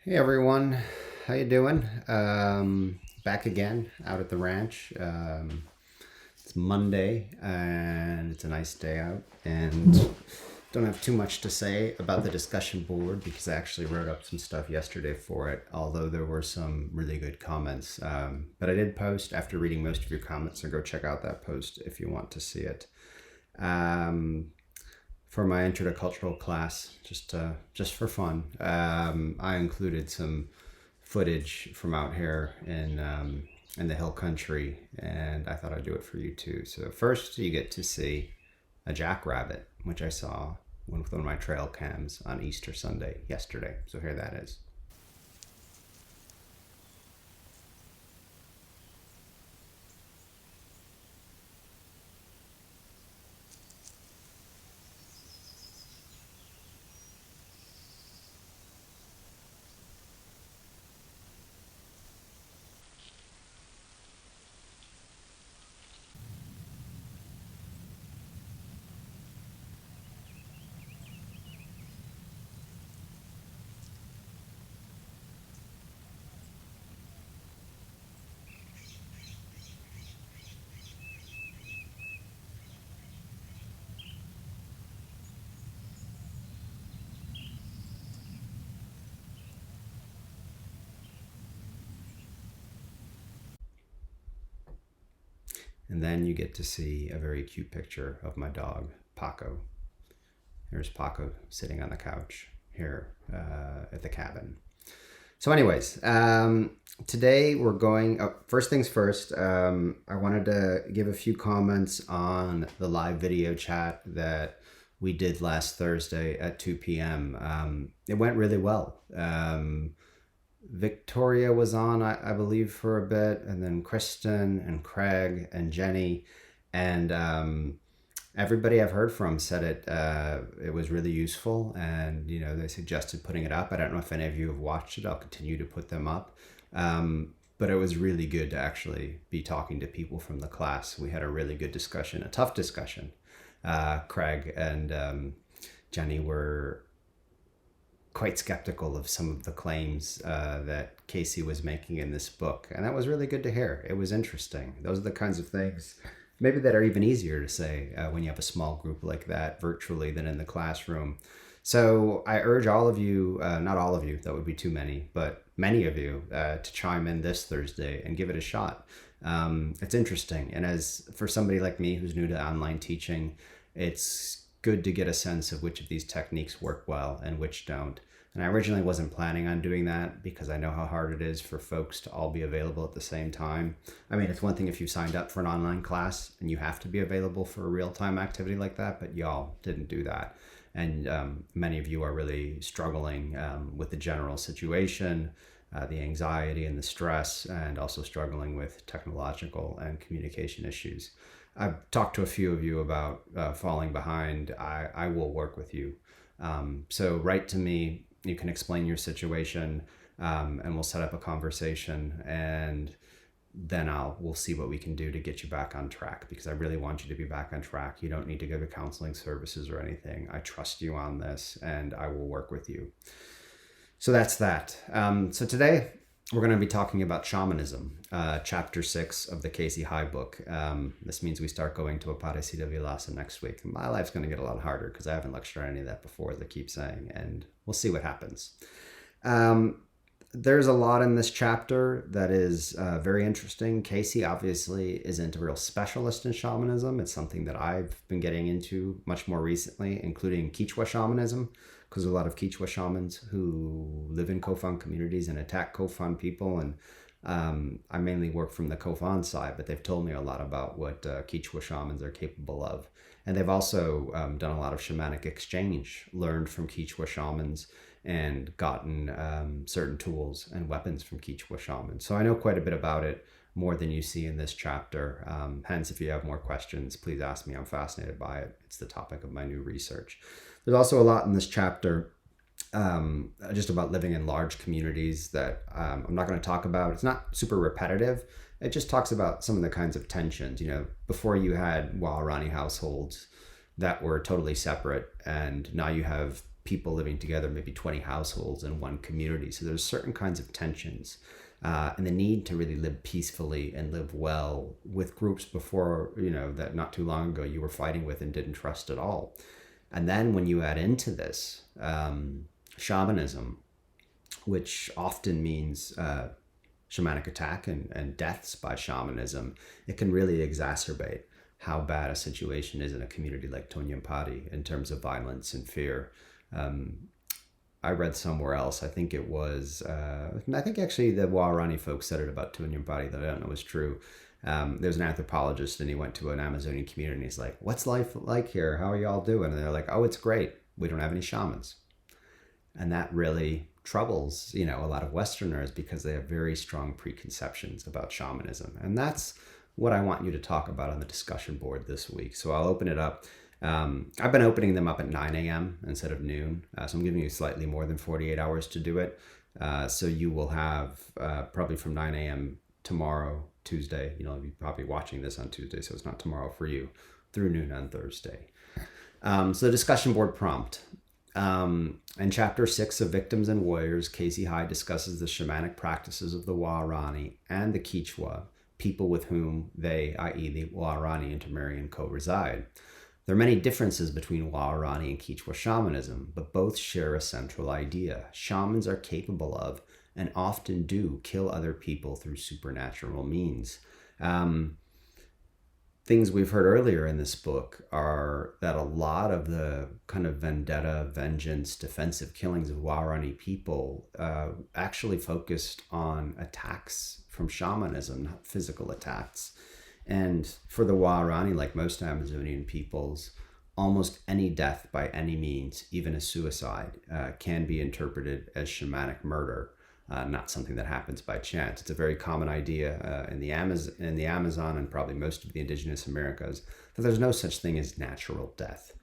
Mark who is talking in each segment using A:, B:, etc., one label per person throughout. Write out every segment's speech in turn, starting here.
A: Hey everyone, how you doing? Back again out at the ranch. It's Monday and it's a nice day out, and don't have too much to say about the discussion board because I actually wrote up some stuff yesterday for it, although there were some really good comments. But I did post after reading most of your comments, so go check out that post if you want to see it. For my intro to cultural class, just for fun, I included some footage from out here in the hill country, and I thought I'd do it for you too. So first, you get to see a jackrabbit, which I saw with one of my trail cams on Easter Sunday yesterday. So here that is. And then you get to see a very cute picture of my dog, Paco. Here's Paco sitting on the couch here at the cabin. So anyways, today we're going, first things first, I wanted to give a few comments on the live video chat that we did last Thursday at 2 p.m. It went really well. Victoria was on, I believe, for a bit, and then Kristen and Craig and Jenny, and everybody I've heard from said it was really useful, and they suggested putting it up. I don't know if any of you have watched it. I'll continue to put them up, but it was really good to actually be talking to people from the class. We had a really good discussion, a tough discussion. Craig and Jenny were quite skeptical of some of the claims that Casey was making in this book, and that was really good to hear. It was interesting. Those are the kinds of things maybe that are even easier to say when you have a small group like that virtually than in the classroom. So I urge all of you, not all of you, that would be too many, but many of you to chime in this Thursday and give it a shot. It's interesting, and as for somebody like me who's new to online teaching, it's good to get a sense of which of these techniques work well and which don't. And I originally wasn't planning on doing that because I know how hard it is for folks to all be available at the same time. I mean, it's one thing if you signed up for an online class and you have to be available for a real-time activity like that, but y'all didn't do that. And many of you are really struggling with the general situation, the anxiety and the stress, and also struggling with technological and communication issues. I've talked to a few of you about falling behind. I will work with you. So write to me. You can explain your situation, and we'll set up a conversation, and then we'll see what we can do to get you back on track, because I really want you to be back on track. You don't need to go to counseling services or anything. I trust you on this, and I will work with you. So that's that. So today we're going to be talking about shamanism, chapter 6 of the Casey High book. This means we start going to Aparecida Vilasa next week. My life's going to get a lot harder because I haven't lectured on any of that before, as I keep saying, and we'll see what happens. There's a lot in this chapter that is very interesting. Casey obviously isn't a real specialist in shamanism. It's something that I've been getting into much more recently, including Quechua shamanism, because there's a lot of Quechua shamans who live in Kofan communities and attack Kofan people. And I mainly work from the Kofan side, but they've told me a lot about what Quechua shamans are capable of. And they've also done a lot of shamanic exchange, learned from Quechua shamans, and gotten certain tools and weapons from Quechua shamans. So I know quite a bit about it, more than you see in this chapter. Hence, if you have more questions, please ask me. I'm fascinated by it. It's the topic of my new research. There's also a lot in this chapter just about living in large communities that I'm not going to talk about. It's not super repetitive. It just talks about some of the kinds of tensions. Before you had Waorani households that were totally separate, and now you have people living together, maybe 20 households in one community. So there's certain kinds of tensions and the need to really live peacefully and live well with groups before, that not too long ago you were fighting with and didn't trust at all. And then when you add into this shamanism, which often means shamanic attack and deaths by shamanism, it can really exacerbate how bad a situation is in a community like Tonyampari in terms of violence and fear. I read somewhere else, I think it was, I think actually the Waorani folks said it about Tonyampari that I don't know is true. There's an anthropologist and he went to an Amazonian community and he's like, what's life like here? How are y'all doing? And they're like, oh, it's great. We don't have any shamans. And that really troubles, a lot of Westerners because they have very strong preconceptions about shamanism. And that's what I want you to talk about on the discussion board this week. So I'll open it up. I've been opening them up at 9 a.m. instead of noon. So I'm giving you slightly more than 48 hours to do it. So you will have probably from 9 a.m. tomorrow, Tuesday. You'll be probably watching this on Tuesday, so it's not tomorrow for you, through noon on Thursday. So the discussion board prompt. In Chapter 6 of Victims and Warriors, Casey Hyde discusses the shamanic practices of the Waorani and the Quechua, people with whom they, i.e. the Waorani, intermarry and co-reside. There are many differences between Waorani and Quechua shamanism, but both share a central idea. Shamans are capable of, and often do, kill other people through supernatural means. Things we've heard earlier in this book are that a lot of the kind of vendetta, vengeance, defensive killings of Waorani people actually focused on attacks from shamanism, not physical attacks. And for the Waorani, like most Amazonian peoples, almost any death by any means, even a suicide, can be interpreted as shamanic murder. Not something that happens by chance. It's a very common idea in the Amazon and probably most of the indigenous Americas that there's no such thing as natural death.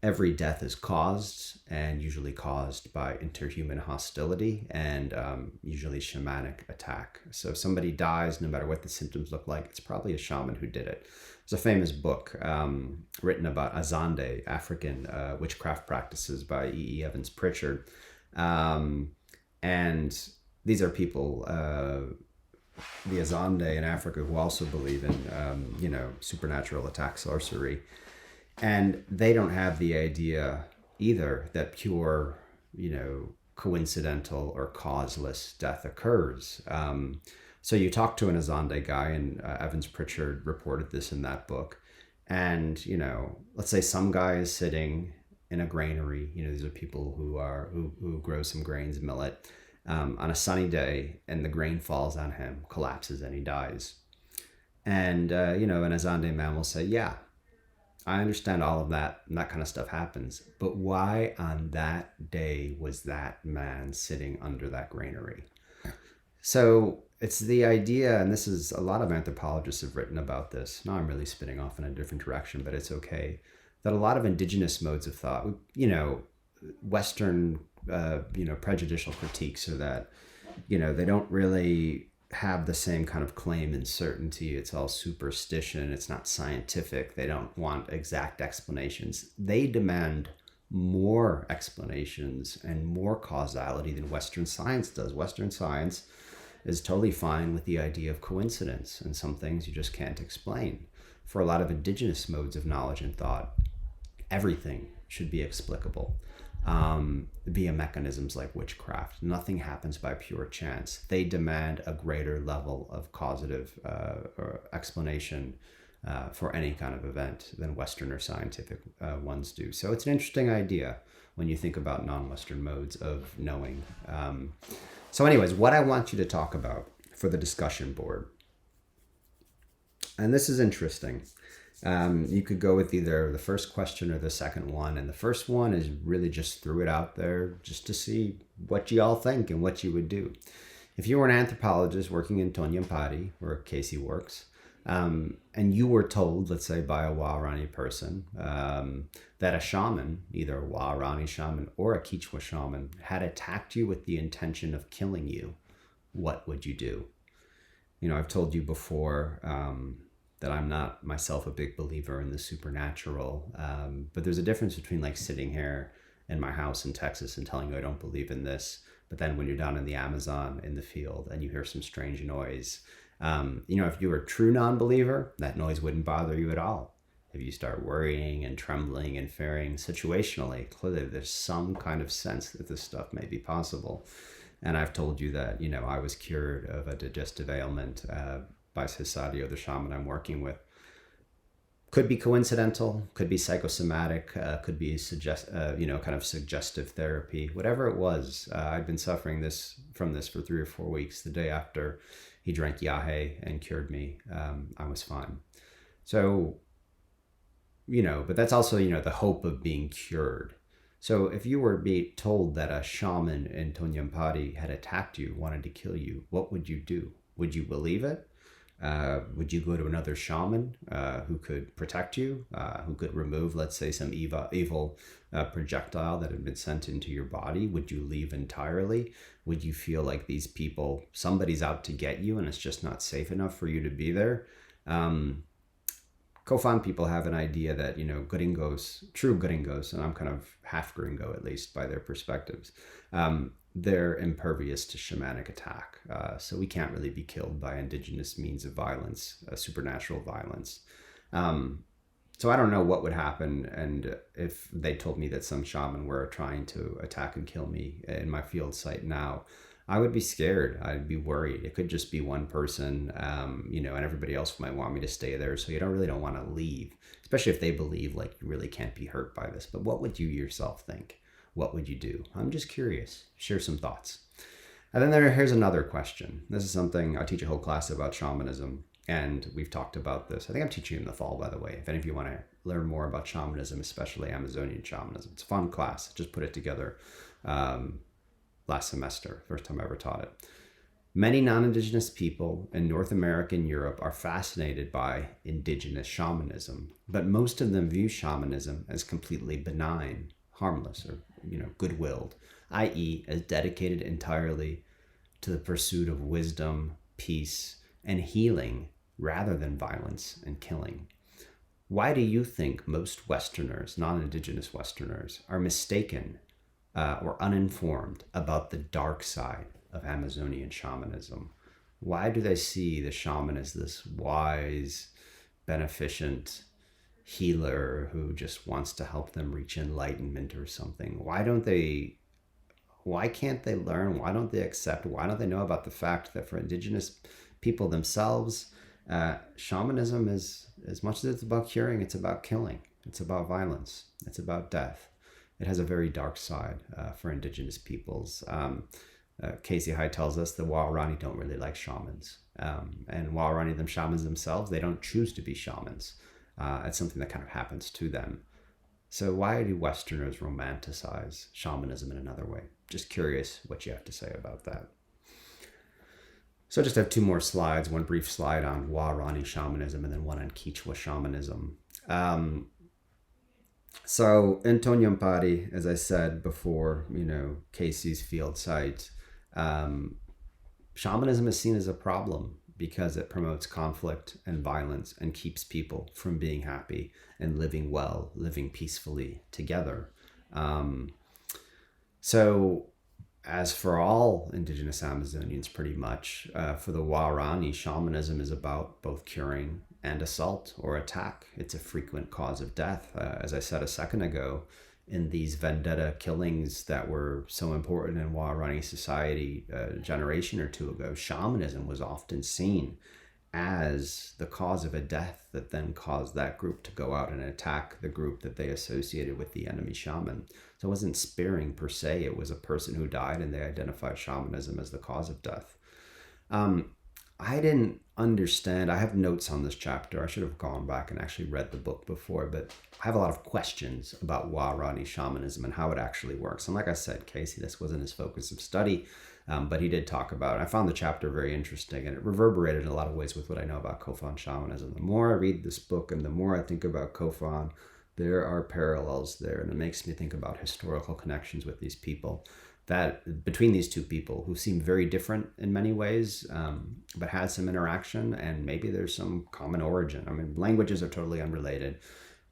A: Every death is caused, and usually caused by interhuman hostility and usually shamanic attack. So if somebody dies, no matter what the symptoms look like, it's probably a shaman who did it. There's a famous book written about Azande, African witchcraft practices by E. Evans Pritchard. And these are people, the Azande in Africa, who also believe in, supernatural attack, sorcery. And they don't have the idea either that pure, coincidental or causeless death occurs. So you talk to an Azande guy, and Evans Pritchard reported this in that book. And, let's say some guy is sitting in a granary. These are people who grow some grains, millet, on a sunny day, and the grain falls on him, collapses, and he dies. And, an Azande man will say, yeah, I understand all of that, and that kind of stuff happens. But why on that day was that man sitting under that granary? So it's the idea, and this is, a lot of anthropologists have written about this. Now I'm really spinning off in a different direction, but it's okay. That a lot of indigenous modes of thought, Western, prejudicial critiques are that, they don't really have the same kind of claim and certainty. It's all superstition. It's not scientific. They don't want exact explanations. They demand more explanations and more causality than Western science does. Western science is totally fine with the idea of coincidence, and some things you just can't explain. For a lot of indigenous modes of knowledge and thought, everything should be explicable via mechanisms like witchcraft. Nothing happens by pure chance. They demand a greater level of causative or explanation for any kind of event than Western or scientific ones do. So it's an interesting idea when you think about non-Western modes of knowing. So anyways, what I want you to talk about for the discussion board, and this is interesting. You could go with either the first question or the second one. And the first one is really just threw it out there just to see what you all think and what you would do. If you were an anthropologist working in Tonyampari, where Casey works, and you were told, let's say by a Waorani person, that a shaman, either a Waorani shaman or a Quechua shaman, had attacked you with the intention of killing you, what would you do? I've told you before, that I'm not myself a big believer in the supernatural. But there's a difference between like sitting here in my house in Texas and telling you I don't believe in this, but then when you're down in the Amazon in the field and you hear some strange noise, if you were a true non-believer, that noise wouldn't bother you at all. If you start worrying and trembling and fearing situationally, clearly there's some kind of sense that this stuff may be possible. And I've told you that, I was cured of a digestive ailment by Cesadio, the shaman I'm working with. Could be coincidental, could be psychosomatic, could be kind of suggestive therapy, whatever it was. I'd been suffering from this for 3 or 4 weeks. The day after he drank yahe and cured me, I was fine. So, but that's also, the hope of being cured. So if you were being told that a shaman in Tonyampari had attacked you, wanted to kill you, what would you do? Would you believe it? Would you go to another shaman who could protect you, who could remove, let's say, some evil projectile that had been sent into your body? Would you leave entirely? Would you feel like these people, somebody's out to get you and it's just not safe enough for you to be there? Kofan people have an idea that, Gringos, true Gringos, and I'm kind of half Gringo at least by their perspectives, they're impervious to shamanic attack. So we can't really be killed by indigenous means of violence, supernatural violence. So I don't know what would happen, and if they told me that some shaman were trying to attack and kill me in my field site now, I would be scared. I'd be worried. It could just be one person, and everybody else might want me to stay there. So you really don't want to leave, especially if they believe like you really can't be hurt by this. But what would you yourself think? What would you do? I'm just curious. Share some thoughts. And then here's another question. This is something, I teach a whole class about shamanism, and we've talked about this. I think I'm teaching in the fall, by the way. If any of you want to learn more about shamanism, especially Amazonian shamanism, it's a fun class. Just put it together last semester, first time I ever taught it. Many non-indigenous people in North America and Europe are fascinated by indigenous shamanism, but most of them view shamanism as completely benign, harmless, or good-willed, i.e. as dedicated entirely to the pursuit of wisdom, peace, and healing rather than violence and killing. Why do you think most Westerners, non-indigenous Westerners, are mistaken or uninformed about the dark side of Amazonian shamanism? Why do they see the shaman as this wise, beneficent healer who just wants to help them reach enlightenment or something? Why can't they learn? Why don't they accept? Why don't they know about the fact that for indigenous people themselves, shamanism is, as much as it's about curing, it's about killing. It's about violence. It's about death. It has a very dark side for indigenous peoples. Casey High tells us the Waorani don't really like shamans. And Waorani, them shamans themselves, they don't choose to be shamans. It's something that kind of happens to them. So why do Westerners romanticize shamanism in another way? Just curious what you have to say about that. So I just have 2 more slides, one brief slide on Waorani shamanism and then one on Quechua shamanism. So in Tonyampari, as I said before, Casey's field site, shamanism is seen as a problem because it promotes conflict and violence and keeps people from being happy and living well, living peacefully together. So as for all indigenous Amazonians, pretty much, for the Waorani, shamanism is about both curing and assault or attack. It's a frequent cause of death. As I said a second ago, in these vendetta killings that were so important in Waorani society a generation or 2 ago, shamanism was often seen as the cause of a death that then caused that group to go out and attack the group that they associated with the enemy shaman. So it wasn't sparing per se. It was a person who died and they identified shamanism as the cause of death. I didn't understand. I have notes on this chapter. I should have gone back and actually read the book before, but I have a lot of questions about Waorani shamanism and how it actually works. And like I said, Casey, this wasn't his focus of study, but he did talk about it. I found the chapter very interesting, and it reverberated in a lot of ways with what I know about Kofan shamanism. The more I read this book and the more I think about Kofan, there are parallels there, and it makes me think about historical connections with these people, that between these two people who seem very different in many ways, but had some interaction, and maybe there's some common origin. I mean, languages are totally unrelated.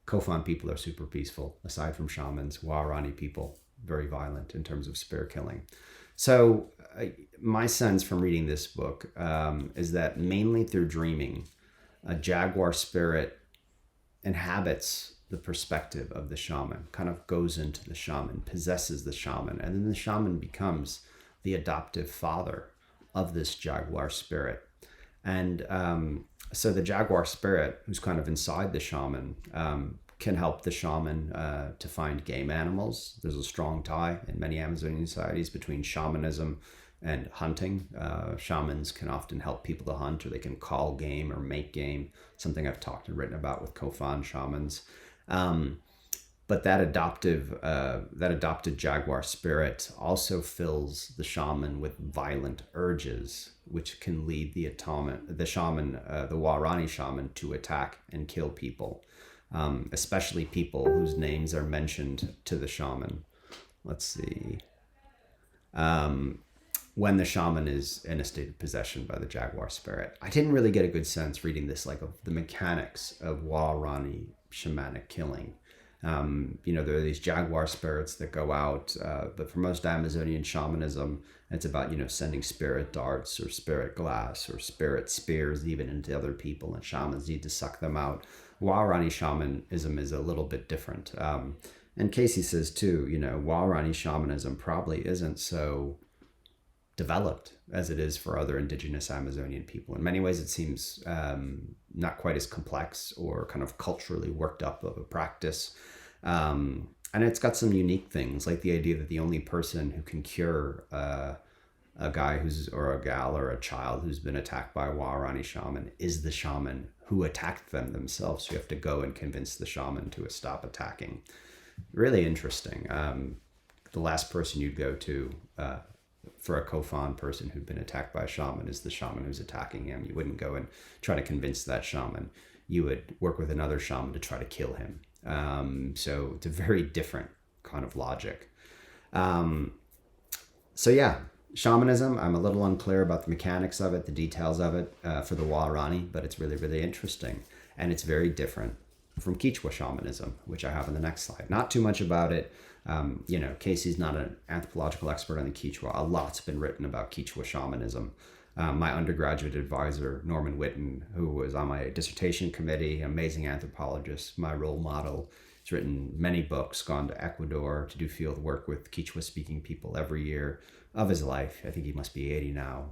A: Kofan people are super peaceful, aside from shamans. Waorani people, very violent in terms of spirit killing. So my sense from reading this book is that mainly through dreaming, a jaguar spirit inhabits the perspective of the shaman, kind of goes into the shaman, possesses the shaman, and then the shaman becomes the adoptive father of this jaguar spirit. And so the jaguar spirit, who's kind of inside the shaman, can help the shaman to find game animals. There's a strong tie in many Amazonian societies between shamanism and hunting. Shamans can often help people to hunt, or they can call game or make game, something I've talked and written about with Kofan shamans. But that adopted jaguar spirit also fills the shaman with violent urges, which can lead the Waorani shaman, to attack and kill people, especially people whose names are mentioned to the shaman. Let's see. When the shaman is in a state of possession by the jaguar spirit. I didn't really get a good sense reading this, like, of the mechanics of Waorani shamanic killing. There are these jaguar spirits that go out, but for most Amazonian shamanism, it's about, sending spirit darts or spirit glass or spirit spears even into other people, and shamans need to suck them out. Waorani shamanism is a little bit different. And Casey says too, Waorani shamanism probably isn't so developed as it is for other indigenous Amazonian people. In many ways, it seems not quite as complex or kind of culturally worked up of a practice. And it's got some unique things, like the idea that the only person who can cure a guy or a gal or a child who's been attacked by a Waorani shaman is the shaman who attacked them themselves. So you have to go and convince the shaman to stop attacking. Really interesting. The last person you'd go to for a Kofan person who'd been attacked by a shaman is the shaman who's attacking him. You wouldn't go and try to convince that shaman. You would work with another shaman to try to kill him. So it's a very different kind of logic. Shamanism, I'm a little unclear about the mechanics of it, the details of it for the Waorani, but it's really, really interesting. And it's very different from Quechua shamanism, which I have in the next slide. Not too much about it. Casey's not an anthropological expert on the Quechua. A lot's been written about Quechua shamanism. My undergraduate advisor, Norman Whitten, who was on my dissertation committee, amazing anthropologist, my role model, has written many books, gone to Ecuador to do field work with Quechua-speaking people every year of his life. I think he must be 80 now.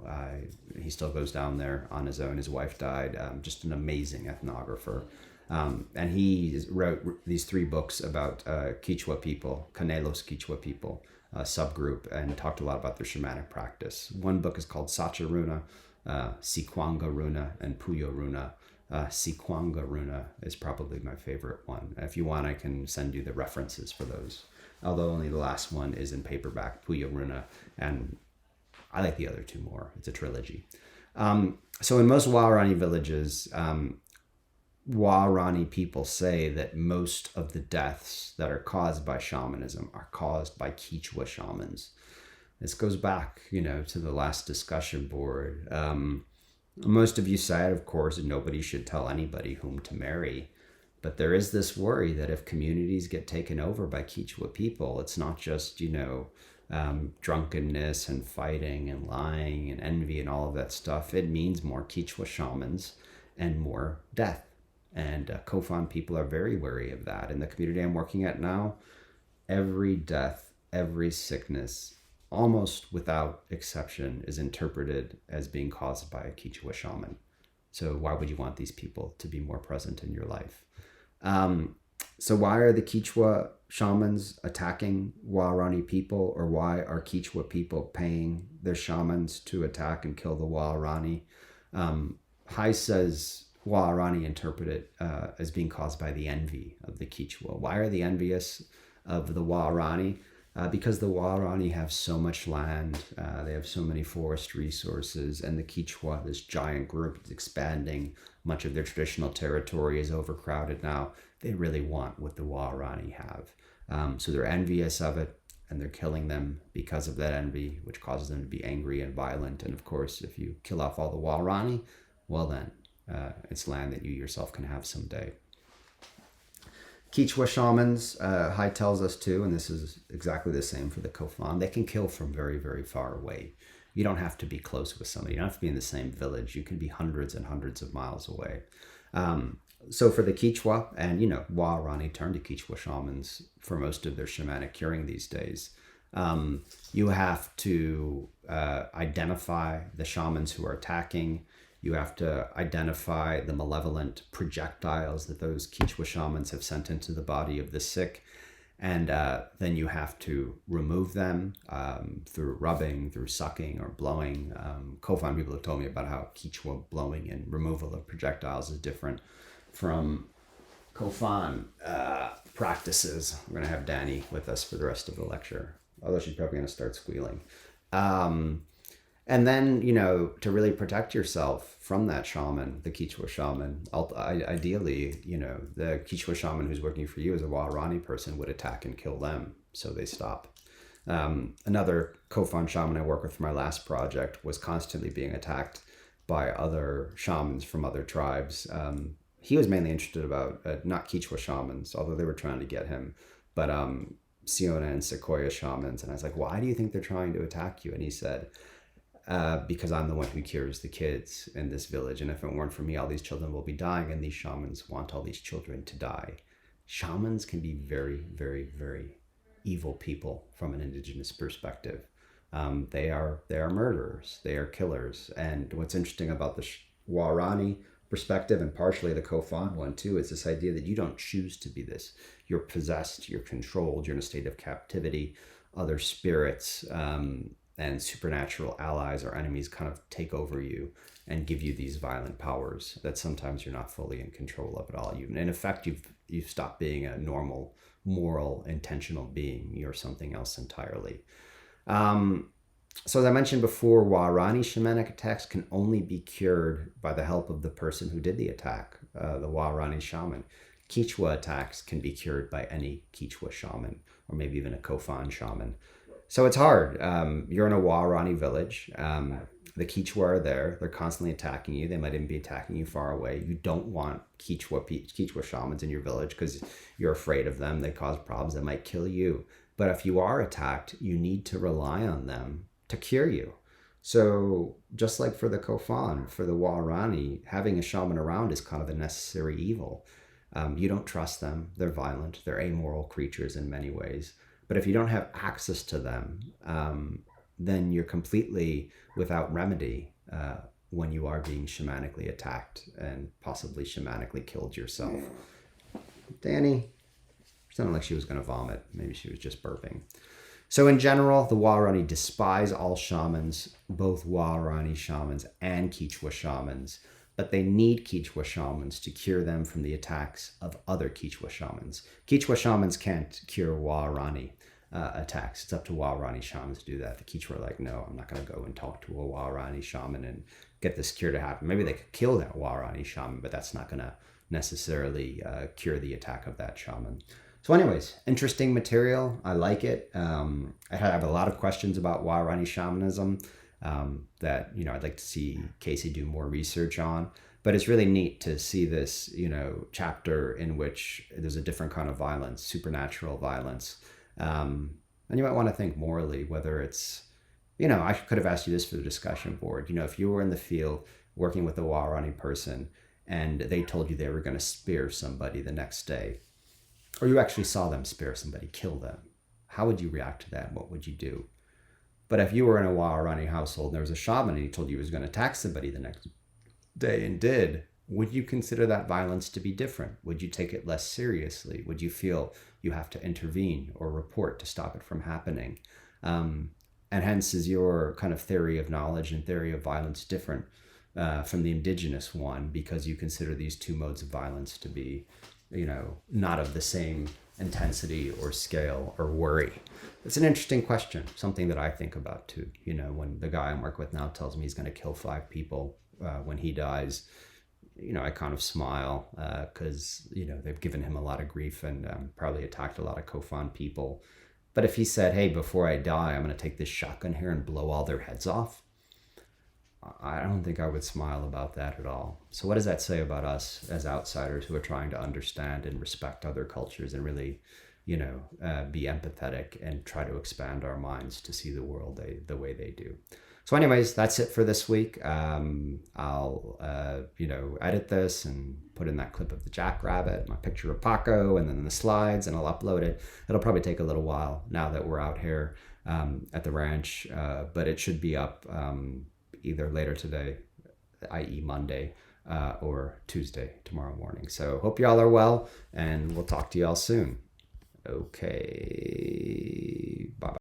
A: He still goes down there on his own. His wife died. Just an amazing ethnographer. And he wrote these 3 books about Quechua people, Canelos Quechua people, subgroup, and talked a lot about their shamanic practice. One book is called Sacha Runa, Sikwanga Runa, and Puyo Runa. Sikwanga Runa is probably my favorite one. If you want, I can send you the references for those. Although only the last one is in paperback, Puyo Runa, and I like the other 2 more. It's a trilogy. So in most Waorani villages, Waorani people say that most of the deaths that are caused by shamanism are caused by Quechua shamans. This goes back, to the last discussion board. Most of you said, of course, nobody should tell anybody whom to marry. But there is this worry that if communities get taken over by Quechua people, it's not just, drunkenness and fighting and lying and envy and all of that stuff. It means more Quechua shamans and more death. And Kofan people are very wary of that. In the community I'm working at now, every death, every sickness, almost without exception, is interpreted as being caused by a Quechua shaman. So why would you want these people to be more present in your life? So why are the Quechua shamans attacking Waorani people, or why are Quechua people paying their shamans to attack and kill the Waorani? Hai says Waorani interpret it as being caused by the envy of the Quechua. Why are they envious of the Waorani? Because the Waorani have so much land, they have so many forest resources, and the Quechua, this giant group, is expanding much of their traditional territory is overcrowded now. They really want what the Waorani have. So they're envious of it, and they're killing them because of that envy, which causes them to be angry and violent. And of course, if you kill off all the Waorani, well then, it's land that you yourself can have someday. Quechua shamans, Hai tells us too, and this is exactly the same for the Kofan, they can kill from very, very far away. You don't have to be close with somebody. You don't have to be in the same village. You can be hundreds and hundreds of miles away. So for the Quechua, and Waorani turn to Quechua shamans for most of their shamanic curing these days. You have to identify the shamans who are attacking. You have to identify the malevolent projectiles that those Quechua shamans have sent into the body of the sick. And then you have to remove them through rubbing, through sucking or blowing. Kofan people have told me about how Quechua blowing and removal of projectiles is different from Kofan practices. We're going to have Danny with us for the rest of the lecture, although she's probably going to start squealing. And then, to really protect yourself from that shaman, the Quechua shaman, ideally, the Quechua shaman who's working for you as a Waorani person would attack and kill them, so they stop. Another Kofan shaman I worked with for my last project was constantly being attacked by other shamans from other tribes. He was mainly interested about, not Quechua shamans, although they were trying to get him, but Siona and Sequoia shamans. And I was like, why do you think they're trying to attack you? And he said, because I'm the one who cures the kids in this village. And if it weren't for me, all these children will be dying, and these shamans want all these children to die. Shamans can be very, very, very evil people from an indigenous perspective. They are murderers. They are killers. And what's interesting about the Waorani perspective, and partially the Kofan one too, is this idea that you don't choose to be this. You're possessed, you're controlled, you're in a state of captivity. Other spirits and supernatural allies or enemies kind of take over you and give you these violent powers that sometimes you're not fully in control of at all. In effect, you've stopped being a normal, moral, intentional being. You're something else entirely. So as I mentioned before, Waorani shamanic attacks can only be cured by the help of the person who did the attack, the Waorani shaman. Quechua attacks can be cured by any Quechua shaman, or maybe even a Kofan shaman. So it's hard. You're in a Waorani village. The Quechua are there. They're constantly attacking you. They might even be attacking you far away. You don't want Quechua shamans in your village because you're afraid of them. They cause problems that might kill you. But if you are attacked, you need to rely on them to cure you. So just like for the Kofan, for the Waorani, having a shaman around is kind of a necessary evil. You don't trust them. They're violent. They're amoral creatures in many ways. But if you don't have access to them, then you're completely without remedy when you are being shamanically attacked and possibly shamanically killed yourself. Danny sounded like she was going to vomit. Maybe she was just burping. So in general, the Waorani despise all shamans, both Waorani shamans and Quechua shamans, but they need Quechua shamans to cure them from the attacks of other Quechua shamans. Quechua shamans can't cure Waorani attacks. It's up to Waorani shamans to do that. The Quechua are like, no, I'm not going to go and talk to a Waorani shaman and get this cure to happen. Maybe they could kill that Waorani shaman, but that's not going to necessarily cure the attack of that shaman. So anyways, interesting material. I like it. I have a lot of questions about Waorani shamanism that, I'd like to see Casey do more research on. But it's really neat to see this, chapter in which there's a different kind of violence, supernatural violence. And you might want to think morally whether it's, I could have asked you this for the discussion board. If you were in the field working with a Waorani person and they told you they were going to spear somebody the next day, or you actually saw them spear somebody, kill them, how would you react to that? What would you do? But if you were in a Waorani household and there was a shaman and he told you he was going to attack somebody the next day and did, would you consider that violence to be different? Would you take it less seriously? Would you feel you have to intervene or report to stop it from happening? And hence is your kind of theory of knowledge and theory of violence different from the indigenous one, because you consider these two modes of violence to be not of the same intensity or scale or worry? It's an interesting question, something that I think about too. When the guy I'm working with now tells me he's going to kill 5 people when he dies, I kind of smile because, they've given him a lot of grief and probably attacked a lot of Kofan people. But if he said, hey, before I die, I'm going to take this shotgun here and blow all their heads off, I don't think I would smile about that at all. So, what does that say about us as outsiders who are trying to understand and respect other cultures and really, be empathetic and try to expand our minds to see the world the way they do? So, anyways, that's it for this week. I'll, edit this and put in that clip of the jackrabbit, my picture of Paco, and then the slides, and I'll upload it. It'll probably take a little while now that we're out here at the ranch, but it should be up either later today, i.e. Monday, or Tuesday, tomorrow morning. So hope y'all are well, and we'll talk to y'all soon. Okay, bye-bye.